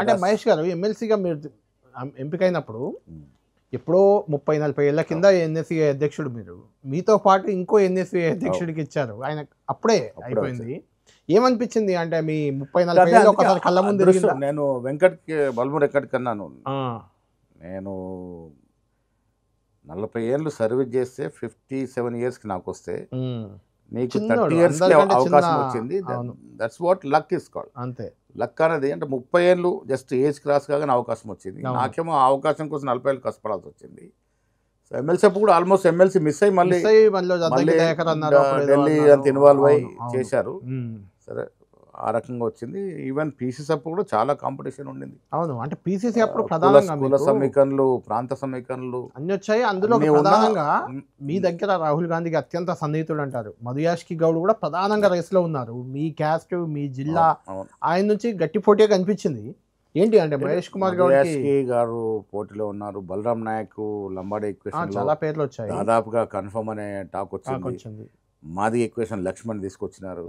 అంటే మహేష్ గారు ఎమ్మెల్సీగా మీరు ఎంపికైనప్పుడు ఎప్పుడో 30-40 ఏళ్ల కింద ఎన్ఎస్సీ అధ్యక్షుడు మీరు, మీతో పాటు ఇంకో ఎన్ఎస్సీ అధ్యక్షుడికి ఇచ్చారు, ఆయన అప్పుడే అయిపోయింది. ఏమనిపించింది అంటే మీ 30-40 ఏళ్ళు ఒకసారి కళ్ళ ముందు తిరిగిందా? నేను బల్మూర్ వెంకట్ కన్నాను. నేను 40 ఏళ్ళు సర్వీస్ చేస్తే 57 ఇయర్స్కి నాకు వస్తే నీకు 30 ఇయర్స్కి అవకాశం వచ్చింది. That's what luck is called. అంతే, లక్ అనేది అంటే 30 ఏళ్ళు జస్ట్ ఏజ్ క్రాస్ కాగానే అవకాశం వచ్చింది. నాకేమో ఆ అవకాశం కోసం 40 ఏళ్ళు కష్టపడాల్సి వచ్చింది. సో ఎమ్మెల్సీ అప్పుడు కూడా ఆల్మోస్ట్ ఎమ్మెల్సీ మిస్ అయ్యి మళ్ళీ ఢిల్లీ అంత ఇన్వాల్వ్ అయ్యి చేశారు. సరే ఆ రకంగా వచ్చింది. ఈవెన్ పీసీసీ అప్పుడు కూడా చాలా కాంపిటీషన్ ఉండింది. అవును, అంటే పీసీసీ అప్పుడు ప్రధానంగా కుల సమీకరణలు, ప్రాంత సమీకరణలు అన్ని వచ్చాయి. అందులో ప్రధానంగా మీ దగ్గర రాహుల్ గాంధీకి అత్యంత సన్నిహితుడు అంటారు, మధుయాష్కి గౌడ్ కూడా ప్రధానంగా రేస్లో ఉన్నారు. మీ క్యాస్ట్, మీ జిల్లా, ఆయన నుంచి గట్టి పోటీగా కనిపించింది. ఏంటి అంటే మహేష్ కుమార్ గారు పోటీలో ఉన్నారు. బలరాం నాయక్ లంబాడే ఈక్వేషన్ చాలా పేర్లు వచ్చాయి, దాదాపుగా కన్ఫర్మ్ అనే టాక్ వచ్చింది. మాది ఈక్వేషన్ లక్ష్మణ్ తీసుకొచ్చినారు.